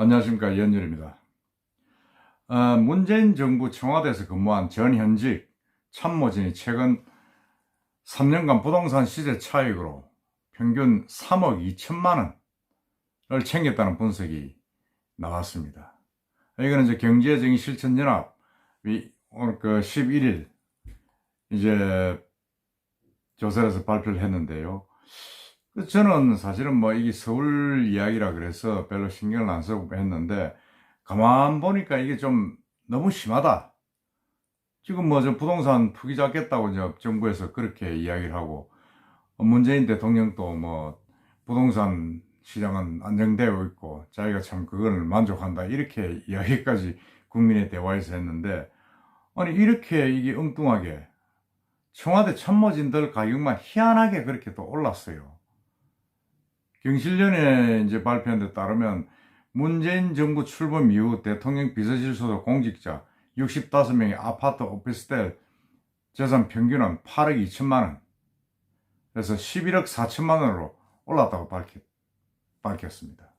안녕하십니까, 이현열입니다. 문재인 정부 청와대에서 근무한 전현직 참모진이 최근 3년간 부동산 시세 차익으로 평균 3억 2천만 원을 챙겼다는 분석이 나왔습니다. 이거는 이제 경제정의실천연합이 오늘 11일 이제 조사에서 발표를 했는데요. 저는 사실은 뭐 이게 서울 이야기라 그래서 별로 신경을 안 쓰고 했는데, 가만 보니까 이게 좀 너무 심하다. 지금 뭐 저 부동산 투기 잡겠다고 이제 정부에서 그렇게 이야기를 하고, 문재인 대통령도 뭐 부동산 시장은 안정되어 있고 자기가 참 그걸 만족한다 이렇게 이야기까지 국민의 대화에서 했는데, 아니 이렇게 이게 엉뚱하게 청와대 참모진들 가격만 희한하게 그렇게 또 올랐어요. 경실련에 이제 발표한 데 따르면 문재인 정부 출범 이후 대통령 비서실 소속 공직자 65명의 아파트 오피스텔 재산 평균은 8억 2천만 원, 그래서 11억 4천만 원으로 올랐다고 밝혔습니다.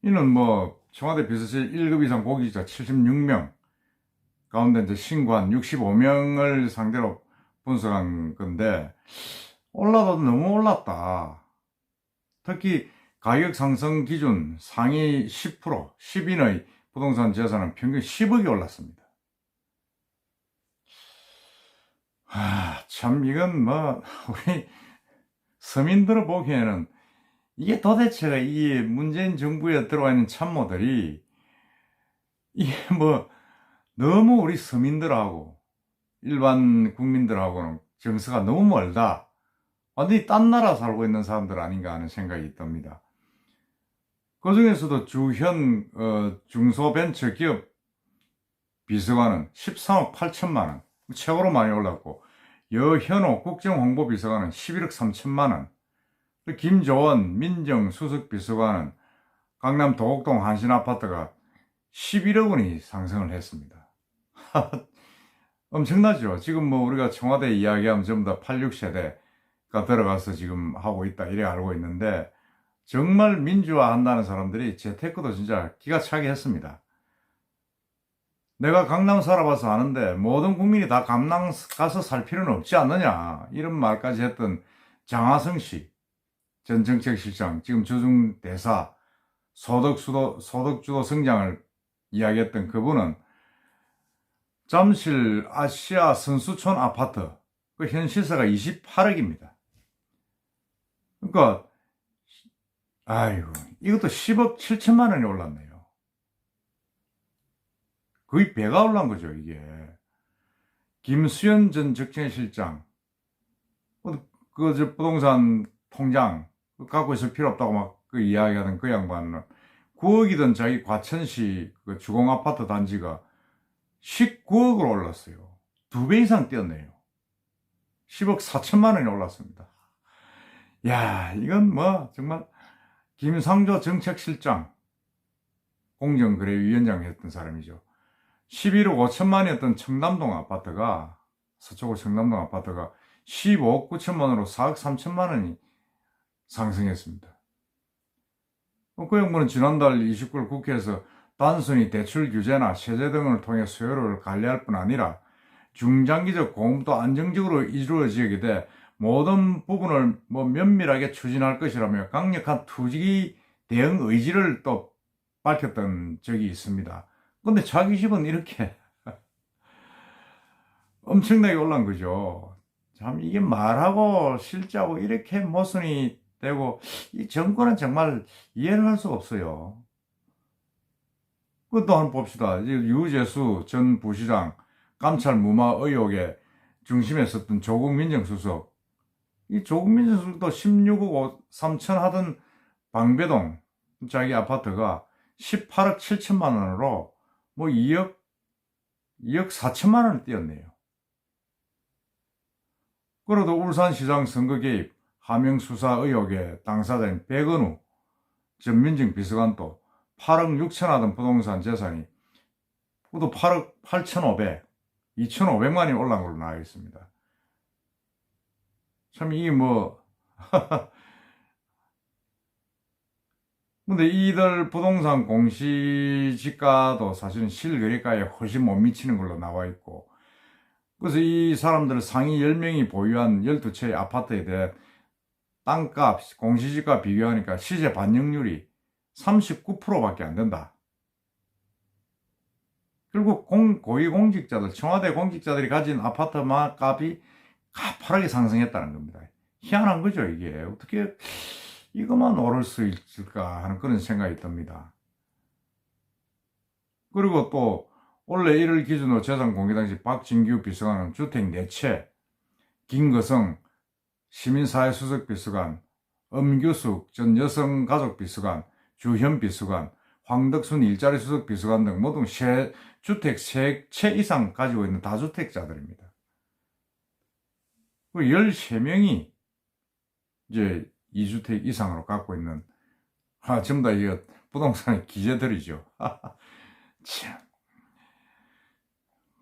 이는 뭐 청와대 비서실 1급 이상 공직자 76명 가운데 이제 신고한 65명을 상대로 분석한 건데, 올라도 너무 올랐다. 특히 가격 상승 기준 상위 10%, 10인의 부동산 재산은 평균 10억이 올랐습니다. 참 이건 뭐 우리 서민들을 보기에는 이게 도대체가 이 문재인 정부에 들어와 있는 참모들이 이게 뭐 너무 우리 서민들하고 일반 국민들하고는 정서가 너무 멀다. 완전히 딴 나라 살고 있는 사람들 아닌가 하는 생각이 듭니다. 그 중에서도 주현 중소벤처기업 비서관은 13억 8천만 원, 최고로 많이 올랐고, 여현호 국정홍보비서관은 11억 3천만 원, 김조원 민정수석비서관은 강남 도곡동 한신아파트가 11억 원이 상승을 했습니다. 엄청나죠? 지금 뭐 우리가 청와대 이야기하면 전부 다 86세대가 들어가서 지금 하고 있다 이래 알고 있는데, 정말 민주화 한다는 사람들이 재테크도 진짜 기가 차게 했습니다. 내가 강남 살아봐서 아는데 모든 국민이 다 강남 가서 살 필요는 없지 않느냐, 이런 말까지 했던 장하성 씨 전 정책실장, 지금 주중대사, 소득주도 성장을 이야기했던 그분은 잠실 아시아 선수촌 아파트 그 현 시세가 28억입니다. 그러니까 아이고, 이것도 10억 7천만 원이 올랐네요. 거의 배가 올란 거죠, 이게. 김수현 전 적재실장, 저 부동산 통장 갖고 있을 필요 없다고 막 그 이야기하던 그 양반은 9억이던 자기 과천시 그 주공아파트 단지가 19억으로 올랐어요. 2배 이상 뛰었네요. 10억 4천만 원이 올랐습니다. 야, 이건 뭐 정말 김상조 정책실장, 공정거래위원장 했던 사람이죠. 11억 5천만 원이었던 청담동 아파트가, 서초구 청담동 아파트가 15억 9천만 원으로 4억 3천만 원이 상승했습니다. 그 양반은 지난달 29일 국회에서 단순히 대출 규제나 세제 등을 통해 수요를 관리할 뿐 아니라 중장기적 공급도 안정적으로 이루어지게 돼 모든 부분을 뭐 면밀하게 추진할 것이라며 강력한 투기 대응 의지를 또 밝혔던 적이 있습니다. 근데 자기 집은 이렇게 엄청나게 올란 거죠. 참 이게 말하고 실제하고 이렇게 모순이 되고, 이 정권은 정말 이해를 할 수가 없어요. 그것도 한번 봅시다. 유재수 전 부시장 감찰 무마 의혹의 중심에 섰던 조국 민정수석, 이 조국 민정수석도 16억 3천 하던 방배동 자기 아파트가 18억 7천만 원으로 뭐 2억 4천만 원을 띄었네요. 그래도 울산시장 선거 개입 하명 수사 의혹의 당사자인 백은우 전 민정비서관도 8억 6천 하던 부동산 재산이 그것도 8억 8,500, 2,500만이 올라간 걸로 나와 있습니다. 참 이게 뭐 근데 이들 부동산 공시지가도 사실은 실거래가에 훨씬 못 미치는 걸로 나와 있고, 그래서 이 사람들 상위 10명이 보유한 12채의 아파트에 대해 땅값, 공시지가 비교하니까 시세 반영률이 39%밖에 안 된다. 결국 고위공직자들, 청와대 공직자들이 가진 아파트 값이 가파르게 상승했다는 겁니다. 희한한 거죠, 이게. 어떻게 이것만 오를 수 있을까 하는 그런 생각이 듭니다. 그리고 또 원래 1월 기준으로 재산 공개 당시 박진규 비서관은 주택 4채, 김거성 시민사회수석 비서관, 엄규숙 전 여성가족 비서관, 주현 비서관, 황덕순 일자리 수석 비서관 등 모두 주택 3채 이상 가지고 있는 다주택자들입니다. 13명이 이제 2주택 이상으로 갖고 있는, 전부 다 이거 부동산의 기재들이죠. 참.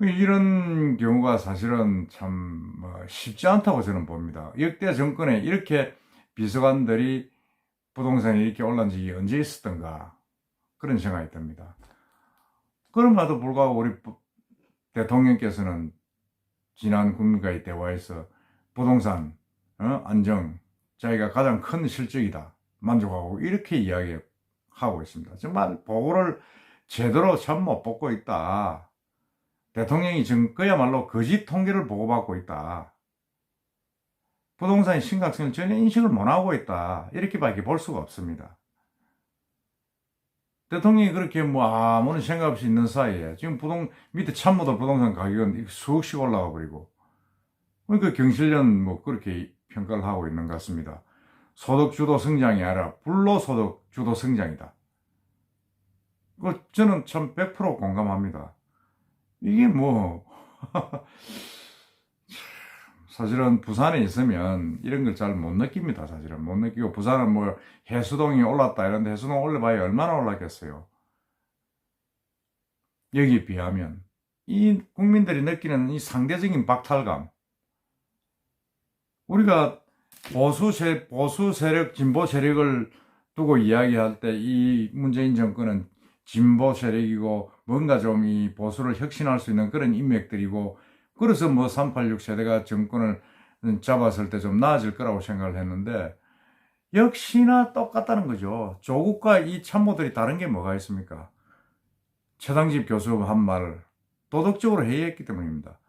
이런 경우가 사실은 참 쉽지 않다고 저는 봅니다. 역대 정권에 이렇게 비서관들이 부동산이 이렇게 올라온 적이 언제 있었던가, 그런 생각이 듭니다. 그럼에도 불구하고 우리 대통령께서는 지난 국민과의 대화에서 부동산 안정, 자기가 가장 큰 실적이다, 만족하고 이렇게 이야기하고 있습니다. 정말 보고를 제대로 참 못 받고 있다. 대통령이 지금 그야말로 거짓 통계를 보고받고 있다. 부동산의 심각성을 전혀 인식을 못하고 있다. 이렇게밖에 볼 수가 없습니다. 대통령이 그렇게 아무런 생각 없이 있는 사이에 지금 밑에 참모들 부동산 가격은 수억씩 올라가 버리고, 그러니까 경실련 그렇게 평가를 하고 있는 것 같습니다. 소득 주도 성장이 아니라 불로소득 주도 성장이다. 저는 참 100% 공감합니다. 이게 사실은 부산에 있으면 이런 걸 잘 못 느낍니다. 사실은 못 느끼고, 부산은 해수동이 올랐다 이런데 해수동 올려봐야 얼마나 올랐겠어요. 여기에 비하면 이 국민들이 느끼는 이 상대적인 박탈감, 우리가 보수 세력, 진보 세력을 두고 이야기할 때 이 문재인 정권은 진보 세력이고 뭔가 좀 이 보수를 혁신할 수 있는 그런 인맥들이고, 그래서 386 세대가 정권을 잡았을 때 좀 나아질 거라고 생각을 했는데, 역시나 똑같다는 거죠. 조국과 이 참모들이 다른 게 뭐가 있습니까? 최당집 교수 한 말을 도덕적으로 해이했기 때문입니다.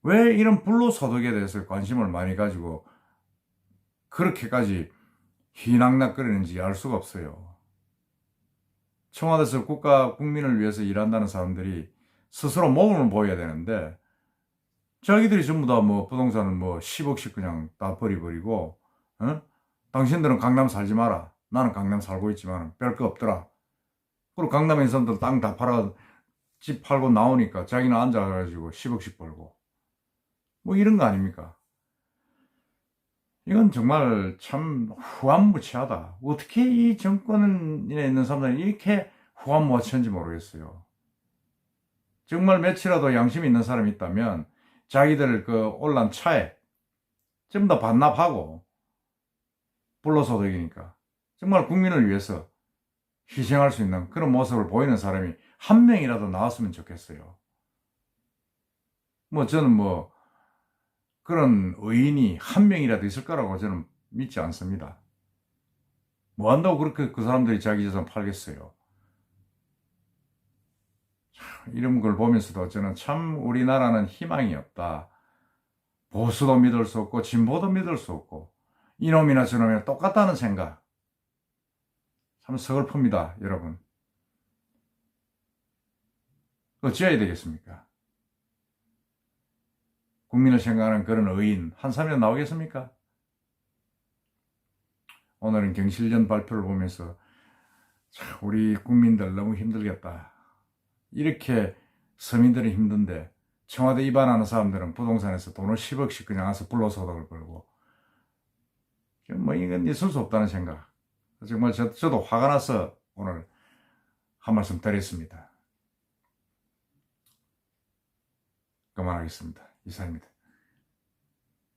왜 이런 불로소득에 대해서 관심을 많이 가지고 그렇게까지 휘낙낙거리는지 알 수가 없어요. 청와대에서 국민을 위해서 일한다는 사람들이 스스로 모범을 보여야 되는데, 자기들이 전부 다 부동산을 10억씩 그냥 다 버리고, 당신들은 강남 살지 마라. 나는 강남 살고 있지만 별거 없더라. 그리고 강남에 있는 사람들 땅 다 팔아, 집 팔고 나오니까 자기는 앉아가지고 10억씩 벌고. 이런 거 아닙니까? 이건 정말 참 후한무치하다. 어떻게 이 정권에 있는 사람들이 이렇게 후한무치한지 모르겠어요. 정말 며칠이라도 양심이 있는 사람이 있다면 자기들 올란 차에 전부 다 반납하고, 불로소득이니까 정말 국민을 위해서 희생할 수 있는 그런 모습을 보이는 사람이 한 명이라도 나왔으면 좋겠어요. 저는 그런 의인이 한 명이라도 있을 거라고 저는 믿지 않습니다. 한다고 그렇게 그 사람들이 자기 재산 팔겠어요? 이런 걸 보면서도 저는 참 우리나라는 희망이 없다. 보수도 믿을 수 없고 진보도 믿을 수 없고 이놈이나 저놈이나 똑같다는 생각, 참 서글픕니다. 여러분, 어찌해야 되겠습니까? 국민을 생각하는 그런 의인 한 사람이나 나오겠습니까? 오늘은 경실련 발표를 보면서 참 우리 국민들 너무 힘들겠다. 이렇게 서민들은 힘든데 청와대 입안하는 사람들은 부동산에서 돈을 10억씩 그냥 와서 불로소득을 벌고, 이건 있을 수 없다는 생각. 정말 저도 화가 나서 오늘 한 말씀 드렸습니다. 그만하겠습니다. 이상입니다.